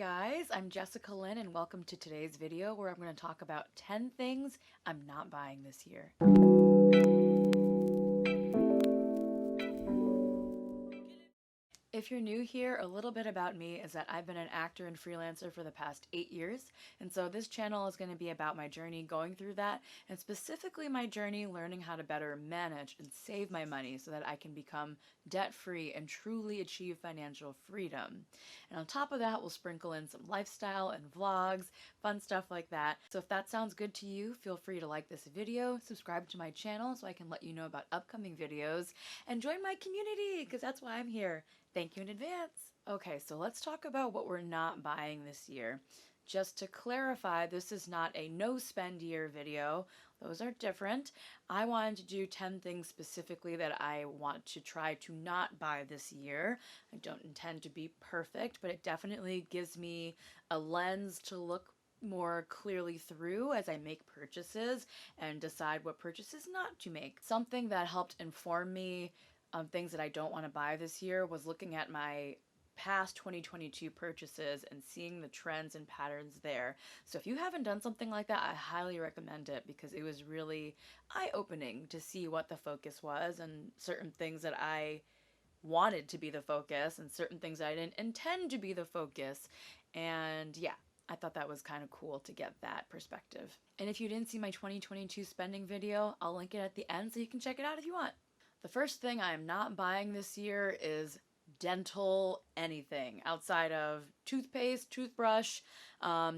guys, I'm Jessica Lynn and welcome to today's video where I'm going to talk about 10 things I'm not buying this year. If you're new here, a little bit about me is that I've been an actor and freelancer for the past 8 years, and so this channel is going to be about my journey going through that, and specifically my journey learning how to better manage and save my money so that I can become debt-free and truly achieve financial freedom. And on top of that, we'll sprinkle in some lifestyle and vlogs, fun stuff like that. So if that sounds good to you, feel free to like this video, subscribe to my channel so I can let you know about upcoming videos, and join my community because that's why I'm here. Thank you in advance. Okay, so let's talk about what we're not buying this year. Just to clarify, this is not a no spend year video. Those are different. I wanted to do 10 things specifically that I want to try to not buy this year. I don't intend to be perfect, but it definitely gives me a lens to look more clearly through as I make purchases and decide what purchases not to make. Something that helped inform me things that I don't want to buy this year was looking at my past 2022 purchases and seeing the trends and patterns there. So if you haven't done something like that, I highly recommend it because it was really eye-opening to see what the focus was and certain things that I wanted to be the focus and certain things that I didn't intend to be the focus. And yeah, I thought that was kind of cool to get that perspective. And if you didn't see my 2022 spending video, I'll link it at the end so you can check it out if you want. The first thing I am not buying this year is dental anything outside of toothpaste, toothbrush,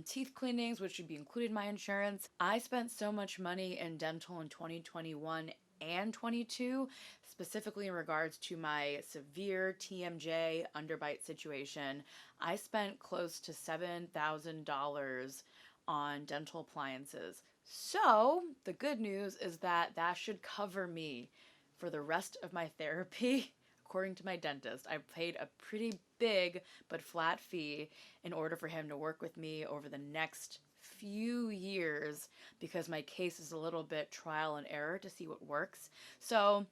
teeth cleanings, which should be included in my insurance. I spent so much money in dental in 2021 and 22, specifically in regards to my severe TMJ underbite situation. I spent close to $7,000 on dental appliances. So the good news is that that should cover me for the rest of my therapy. According to my dentist, I paid a pretty big but flat fee in order for him to work with me over the next few years because my case is a little bit trial and error to see what works. So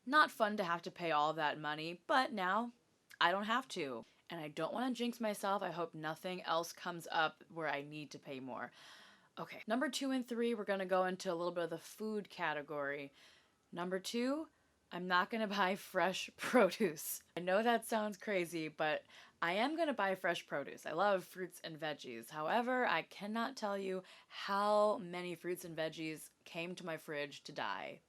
not fun to have to pay all of that money, but now I don't have to. And I don't want to jinx myself. I hope nothing else comes up where I need to pay more. Okay, number 2 and 3, we're going to go into a little bit of the food category. Number 2, I'm not going to buy fresh produce. I know that sounds crazy, but I am going to buy fresh produce. I love fruits and veggies. However, I cannot tell you how many fruits and veggies came to my fridge to die.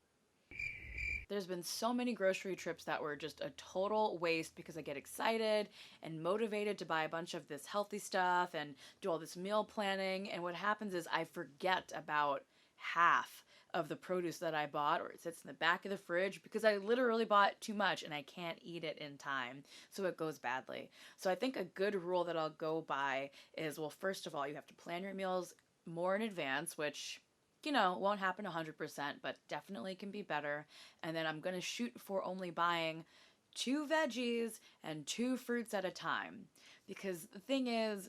There's been so many grocery trips that were just a total waste because I get excited and motivated to buy a bunch of this healthy stuff and do all this meal planning, and what happens is I forget about half of the produce that I bought, or it sits in the back of the fridge because I literally bought too much and I can't eat it in time, so it goes badly. So I think a good rule that I'll go by is, well, first of all, you have to plan your meals more in advance, which, you know, won't happen 100%, but definitely can be better. And then I'm going to shoot for only buying 2 veggies and 2 fruits at a time, because the thing is,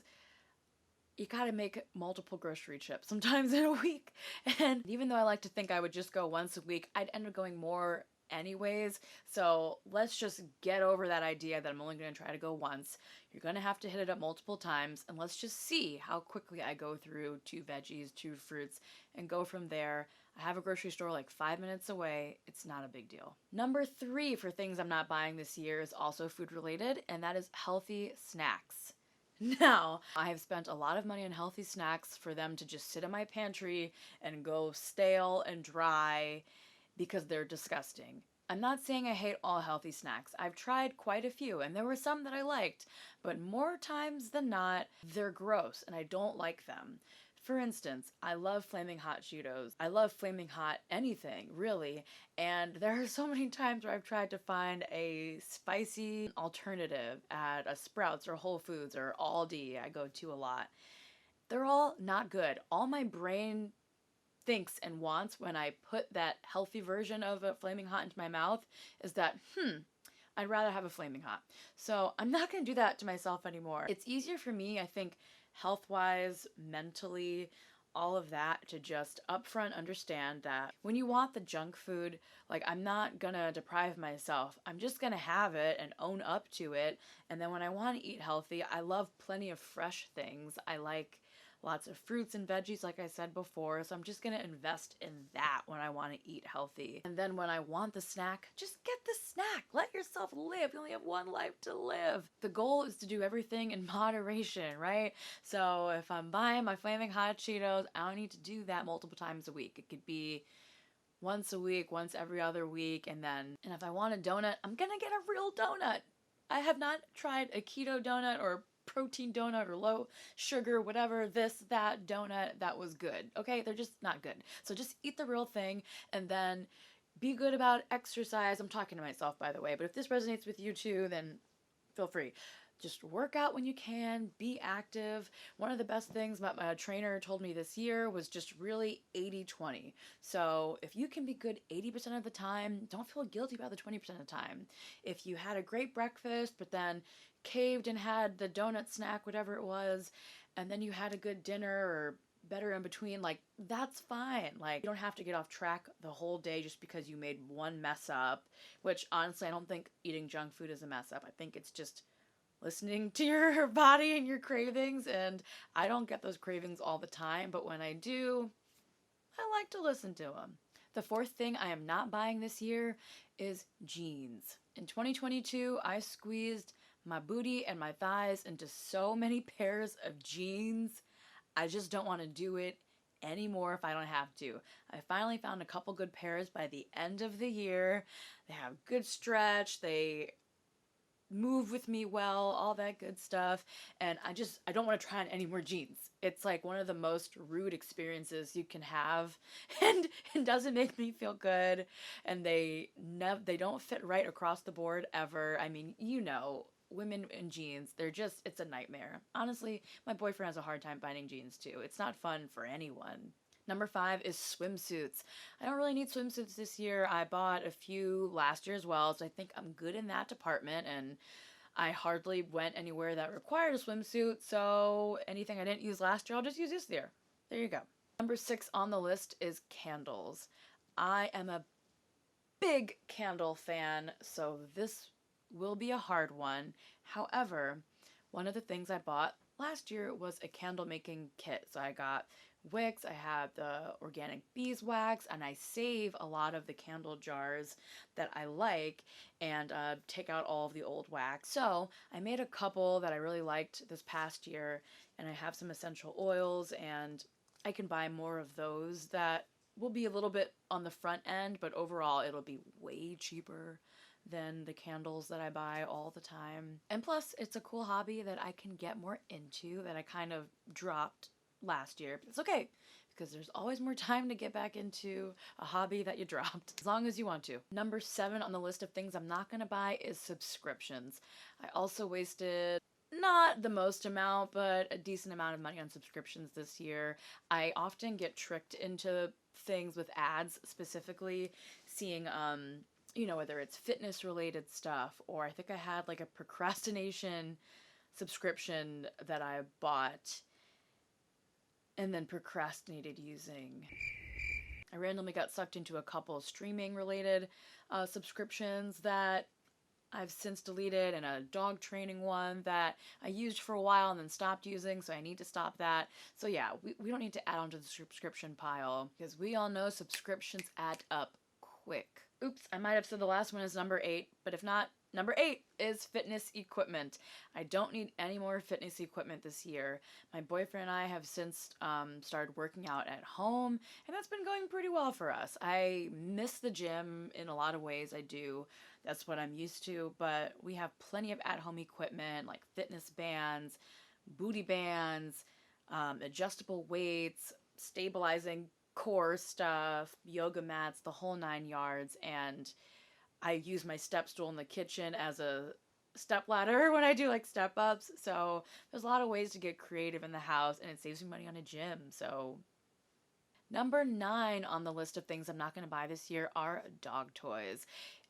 you gotta make multiple grocery trips sometimes in a week. And even though I like to think I would just go once a week, I'd end up going more anyways. So let's just get over that idea that I'm only gonna try to go once. You're gonna have to hit it up multiple times, and let's just see how quickly I go through 2 veggies, 2 fruits, and go from there. I have a grocery store like 5 minutes away. It's not a big deal. Number 3 for things I'm not buying this year is also food related, and that is healthy snacks. Now, I have spent a lot of money on healthy snacks for them to just sit in my pantry and go stale and dry because they're disgusting. I'm not saying I hate all healthy snacks. I've tried quite a few, and there were some that I liked, but more times than not, they're gross and I don't like them. For instance, I love Flaming Hot Cheetos. I love Flaming Hot anything, really, and there are so many times where I've tried to find a spicy alternative at a Sprouts or Whole Foods or Aldi I go to a lot. They're all not good. All my brain thinks and wants when I put that healthy version of a Flaming Hot into my mouth is that, I'd rather have a Flaming Hot. So I'm not going to do that to myself anymore. It's easier for me, I think, health-wise, mentally, all of that to just upfront understand that when you want the junk food, like, I'm not gonna deprive myself. I'm just gonna have it and own up to it. And then when I want to eat healthy, I love plenty of fresh things. I like lots of fruits and veggies, like I said before. So I'm just gonna invest in that when I want to eat healthy. And then when I want the snack, just get the snack. Let yourself live. You only have one life to live. The goal is to do everything in moderation, right? So if I'm buying my flaming hot Cheetos, I don't need to do that multiple times a week. It could be once a week, once every other week, and if I want a donut, I'm gonna get a real donut. I have not tried a keto donut or protein donut or low sugar, whatever, this, that donut that was good. Okay, they're just not good. So just eat the real thing, and then be good about exercise. I'm talking to myself, by the way, but if this resonates with you too, then feel free. Just work out when you can, be active. One of the best things that my trainer told me this year was just really 80-20. So if you can be good 80% of the time, don't feel guilty about the 20% of the time. If you had a great breakfast, but then caved and had the donut snack, whatever it was, and then you had a good dinner or better in between, like, that's fine. Like, you don't have to get off track the whole day just because you made one mess up, which honestly, I don't think eating junk food is a mess up. I think it's just listening to your body and your cravings, and I don't get those cravings all the time, but when I do, I like to listen to them. The fourth thing I am not buying this year is jeans. In 2022, I squeezed my booty and my thighs into so many pairs of jeans. I just don't want to do it anymore if I don't have to. I finally found a couple good pairs by the end of the year. They have good stretch, they move with me well, all that good stuff. And I don't want to try on any more jeans. It's like one of the most rude experiences you can have, and it doesn't make me feel good. And they don't fit right across the board ever. I mean, women in jeans, it's a nightmare. Honestly, my boyfriend has a hard time finding jeans too. It's not fun for anyone. Number 5 is swimsuits. I don't really need swimsuits this year. I bought a few last year as well, so I think I'm good in that department, and I hardly went anywhere that required a swimsuit, so anything I didn't use last year, I'll just use this year. There you go. Number 6 on the list is candles. I am a big candle fan, so this will be a hard one. However, one of the things I bought last year was a candle making kit. So I got wicks, I have the organic beeswax, and I save a lot of the candle jars that I like and take out all of the old wax. So I made a couple that I really liked this past year, and I have some essential oils, and I can buy more of those that will be a little bit on the front end, but overall it'll be way cheaper than the candles that I buy all the time. And plus, it's a cool hobby that I can get more into that I kind of dropped last year. But it's okay, because there's always more time to get back into a hobby that you dropped, as long as you want to. Number 7 on the list of things I'm not going to buy is subscriptions. I also wasted not the most amount, but a decent amount of money on subscriptions this year. I often get tricked into things with ads, specifically seeing whether it's fitness related stuff, or I think I had like a procrastination subscription that I bought and then procrastinated using. I randomly got sucked into a couple streaming related subscriptions that I've since deleted, and a dog training one that I used for a while and then stopped using, so I need to stop that. So yeah, we don't need to add onto the subscription pile, because we all know subscriptions add up quick. Oops, I might have said the last one is number 8, but if not, number 8 is fitness equipment. I don't need any more fitness equipment this year. My boyfriend and I have since started working out at home, and that's been going pretty well for us. I miss the gym in a lot of ways, I do. That's what I'm used to, but we have plenty of at-home equipment like fitness bands, booty bands, adjustable weights, stabilizing core stuff, yoga mats, the whole 9 yards, and I use my step stool in the kitchen as a step ladder when I do like step ups. So there's a lot of ways to get creative in the house, and it saves me money on a gym. So number 9 on the list of things I'm not going to buy this year are dog toys.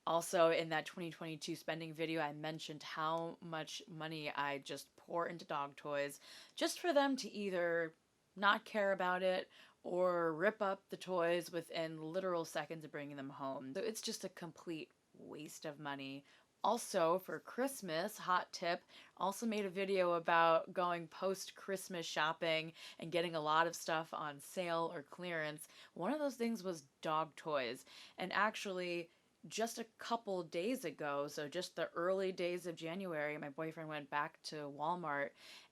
Also, in that 2022 spending video, I mentioned how much money I just pour into dog toys just for them to either not care about it, or rip up the toys within literal seconds of bringing them home. So it's just a complete waste of money. Also, for Christmas, hot tip, also made a video about going post-Christmas shopping and getting a lot of stuff on sale or clearance. One of those things was dog toys. And actually, just a couple days ago, so just the early days of January, my boyfriend went back to Walmart,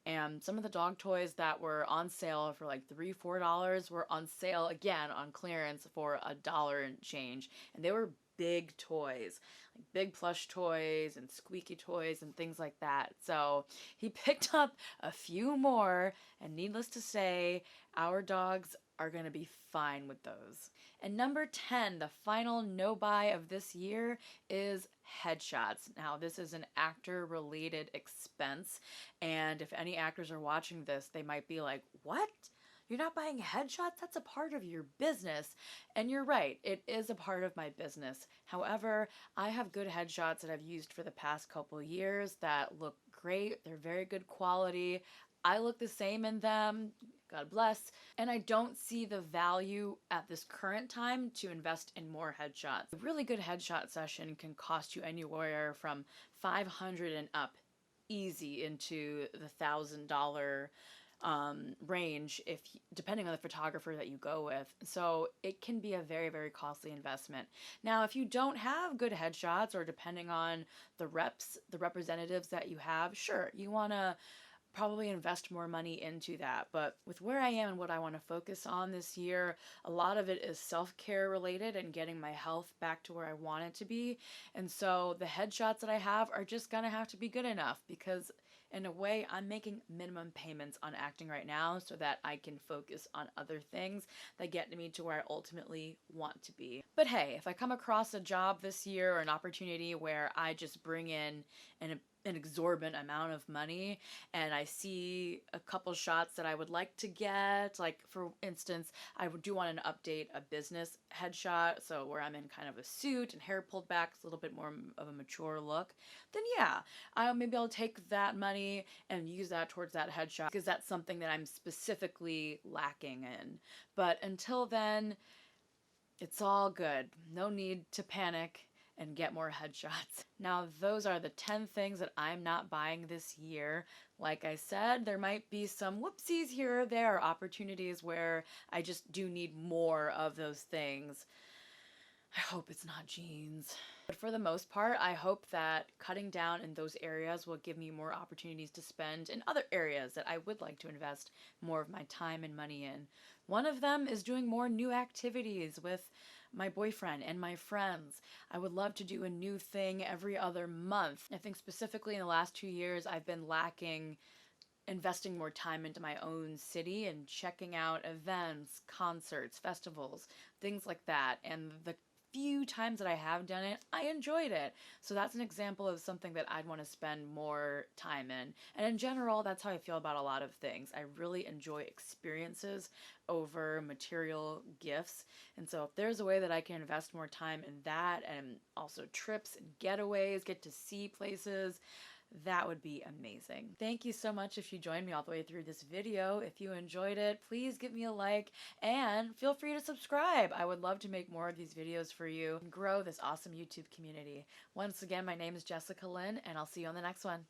and some of the dog toys that were on sale for like $3, $4 were on sale again on clearance for $1 and change. And they were big toys, like big plush toys and squeaky toys and things like that. So he picked up a few more, and needless to say, our dogs are going to be fine with those. And number 10, the final no buy of this year, is headshots. Now, this is an actor related expense, and if any actors are watching this, they might be like, what? You're not buying headshots? That's a part of your business. And you're right, it is a part of my business. However, I have good headshots that I've used for the past couple years that look great. They're very good quality. I look the same in them, God bless, and I don't see the value at this current time to invest in more headshots. A really good headshot session can cost you anywhere from $500 and up, easy into the $1,000 range, if depending on the photographer that you go with. So it can be a very, very costly investment. Now, if you don't have good headshots, or depending on the representatives that you have, sure, you want to probably invest more money into that. But with where I am and what I want to focus on this year, a lot of it is self-care related and getting my health back to where I want it to be. And so the headshots that I have are just gonna have to be good enough, because in a way, I'm making minimum payments on acting right now so that I can focus on other things that get me to where I ultimately want to be. But hey, if I come across a job this year or an opportunity where I just bring in an exorbitant amount of money, and I see a couple shots that I would like to get, like for instance, I do want to update a business headshot, so where I'm in kind of a suit and hair pulled back, it's a little bit more of a mature look, then yeah, maybe I'll take that money and use that towards that headshot, because that's something that I'm specifically lacking in. But until then, it's all good. No need to panic and get more headshots. Now, those are the 10 things that I'm not buying this year. Like I said, there might be some whoopsies here or there, opportunities where I just do need more of those things. I hope it's not jeans. But for the most part, I hope that cutting down in those areas will give me more opportunities to spend in other areas that I would like to invest more of my time and money in. One of them is doing more new activities with my boyfriend and my friends. I would love to do a new thing every other month. I think specifically in the last 2 years, I've been lacking investing more time into my own city and checking out events, concerts, festivals, things like that. And the few times that I have done it, I enjoyed it. So that's an example of something that I'd want to spend more time in. And in general, that's how I feel about a lot of things. I really enjoy experiences over material gifts. And so if there's a way that I can invest more time in that, and also trips and getaways, get to see places, that would be amazing. Thank you so much if you joined me all the way through this video. If you enjoyed it, please give me a like and feel free to subscribe. I would love to make more of these videos for you and grow this awesome YouTube community. Once again, my name is Jessica Lynn, and I'll see you on the next one.